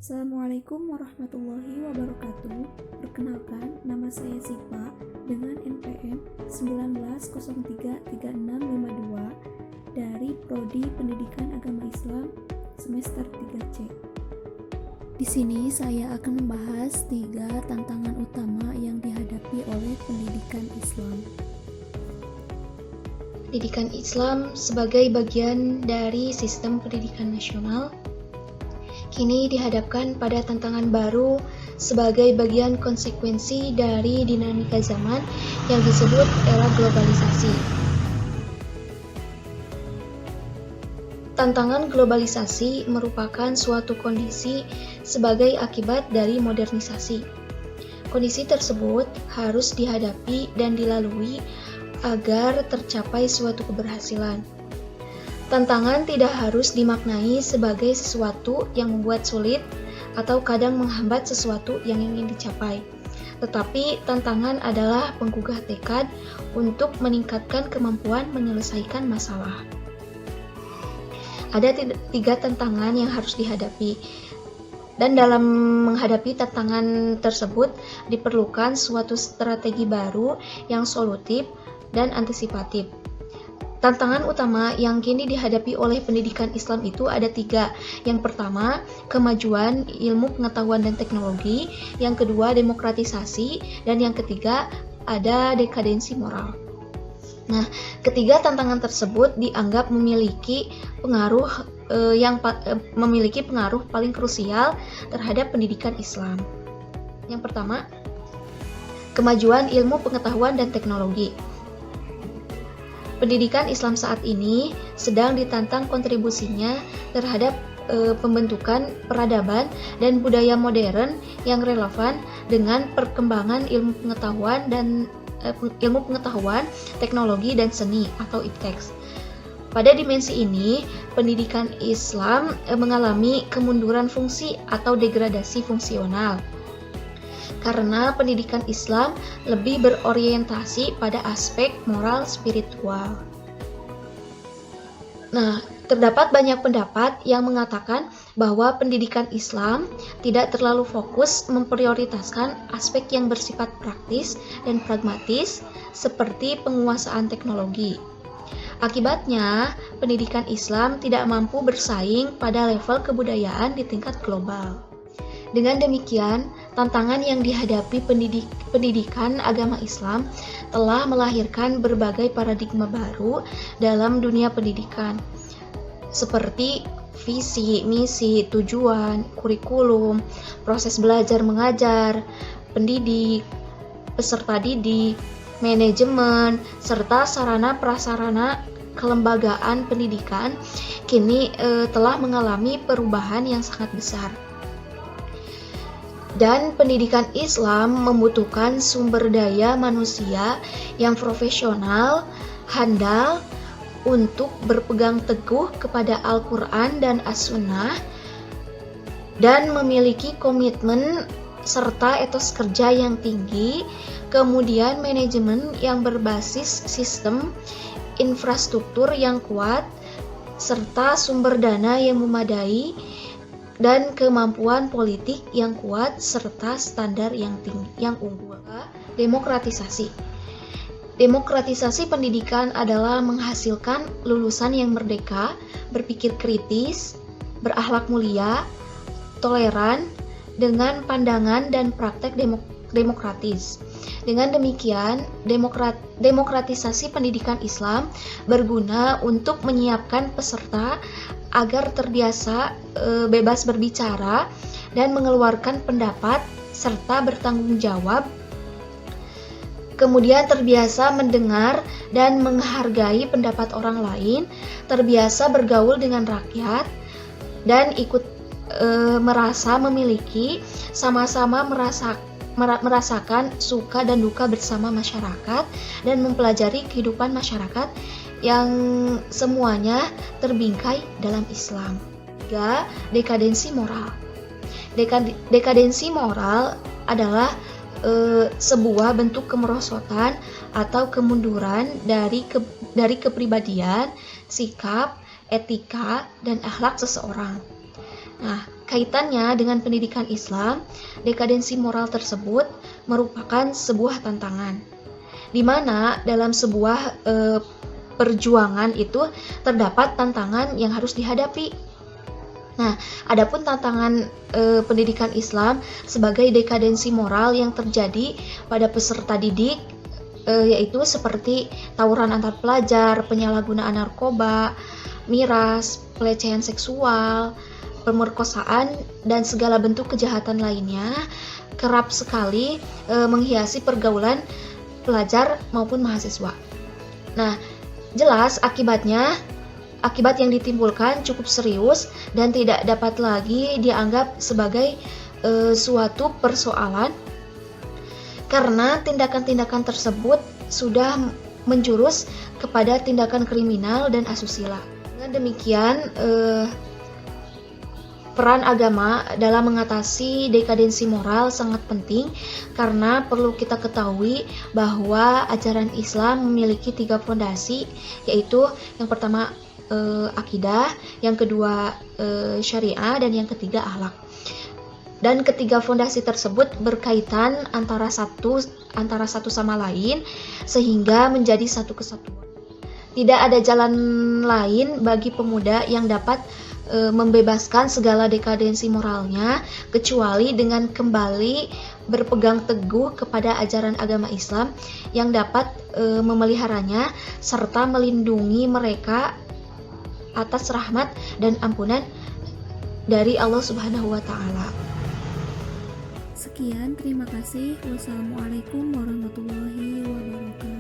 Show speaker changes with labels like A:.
A: Assalamualaikum warahmatullahi wabarakatuh. Perkenalkan, nama saya Sipa dengan NPM 19033652 dari Prodi Pendidikan Agama Islam semester 3C. Di sini saya akan membahas 3 tantangan utama yang dihadapi oleh pendidikan Islam.
B: Pendidikan Islam sebagai bagian dari sistem pendidikan nasional kini dihadapkan pada tantangan baru sebagai bagian konsekuensi dari dinamika zaman yang disebut era globalisasi. Tantangan globalisasi merupakan suatu kondisi sebagai akibat dari modernisasi. Kondisi tersebut harus dihadapi dan dilalui agar tercapai suatu keberhasilan. Tantangan tidak harus dimaknai sebagai sesuatu yang membuat sulit atau kadang menghambat sesuatu yang ingin dicapai. Tetapi tantangan adalah penggugah tekad untuk meningkatkan kemampuan menyelesaikan masalah. Ada 3 tantangan yang harus dihadapi. Dan dalam menghadapi tantangan tersebut diperlukan suatu strategi baru yang solutif dan antisipatif. Tantangan utama yang kini dihadapi oleh pendidikan Islam itu ada 3. Yang pertama, kemajuan ilmu pengetahuan dan teknologi. Yang kedua, demokratisasi. Dan yang ketiga, ada dekadensi moral. Nah, ketiga tantangan tersebut dianggap memiliki pengaruh paling krusial terhadap pendidikan Islam. Yang pertama, kemajuan ilmu pengetahuan dan teknologi. Pendidikan Islam saat ini sedang ditantang kontribusinya terhadap pembentukan peradaban dan budaya modern yang relevan dengan perkembangan ilmu pengetahuan, teknologi dan seni atau ipteks. Pada dimensi ini, pendidikan Islam mengalami kemunduran fungsi atau degradasi fungsional. Karena pendidikan Islam lebih berorientasi pada aspek moral spiritual. Nah, terdapat banyak pendapat yang mengatakan bahwa pendidikan Islam tidak terlalu fokus memprioritaskan aspek yang bersifat praktis dan pragmatis seperti penguasaan teknologi. Akibatnya, pendidikan Islam tidak mampu bersaing pada level kebudayaan di tingkat global. Dengan demikian, tantangan yang dihadapi pendidikan agama Islam telah melahirkan berbagai paradigma baru dalam dunia pendidikan, seperti visi, misi, tujuan, kurikulum, proses belajar mengajar, pendidik, peserta didik, manajemen, serta sarana prasarana kelembagaan pendidikan kini telah mengalami perubahan yang sangat besar. Dan pendidikan Islam membutuhkan sumber daya manusia yang profesional, handal, untuk berpegang teguh kepada Al-Quran dan As-Sunnah, dan memiliki komitmen serta etos kerja yang tinggi, kemudian manajemen yang berbasis sistem infrastruktur yang kuat, serta sumber dana yang memadai, dan kemampuan politik yang kuat serta standar yang tinggi, yang unggul. Demokratisasi. Demokratisasi pendidikan adalah menghasilkan lulusan yang merdeka, berpikir kritis, berakhlak mulia, toleran, dengan pandangan dan praktek demokratis. Dengan demikian, demokratisasi pendidikan Islam berguna untuk menyiapkan peserta agar terbiasa bebas berbicara dan mengeluarkan pendapat serta bertanggung jawab, kemudian terbiasa mendengar dan menghargai pendapat orang lain, terbiasa bergaul dengan rakyat, dan ikut merasa memiliki, sama-sama merasakan suka dan duka bersama masyarakat, dan mempelajari kehidupan masyarakat yang semuanya terbingkai dalam Islam. 3. Dekadensi moral. Dekadensi moral adalah sebuah bentuk kemerosotan atau kemunduran dari kepribadian, sikap, etika, dan akhlak seseorang. Nah, Kaitannya dengan pendidikan Islam, dekadensi moral tersebut merupakan sebuah tantangan, di mana dalam sebuah perjuangan itu terdapat tantangan yang harus dihadapi. Nah, adapun tantangan pendidikan Islam sebagai dekadensi moral yang terjadi pada peserta didik, yaitu seperti tawuran antar pelajar, penyalahgunaan narkoba, miras, pelecehan seksual, pemerkosaan, dan segala bentuk kejahatan lainnya kerap sekali menghiasi pergaulan pelajar maupun mahasiswa. Nah, jelas akibat yang ditimbulkan cukup serius dan tidak dapat lagi dianggap sebagai suatu persoalan karena tindakan-tindakan tersebut sudah menjurus kepada tindakan kriminal dan asusila. Dengan demikian, peran agama dalam mengatasi dekadensi moral sangat penting karena perlu kita ketahui bahwa ajaran Islam memiliki 3 fondasi, yaitu yang pertama akidah, yang kedua syariah, dan yang ketiga akhlak. Dan ketiga fondasi tersebut berkaitan antara satu sama lain sehingga menjadi satu kesatuan. Tidak ada jalan lain bagi pemuda yang dapat membebaskan segala dekadensi moralnya kecuali dengan kembali berpegang teguh kepada ajaran agama Islam yang dapat memeliharanya serta melindungi mereka atas rahmat dan ampunan dari Allah Subhanahu wa Ta'ala.
A: Sekian, terima kasih. Wassalamualaikum warahmatullahi wabarakatuh.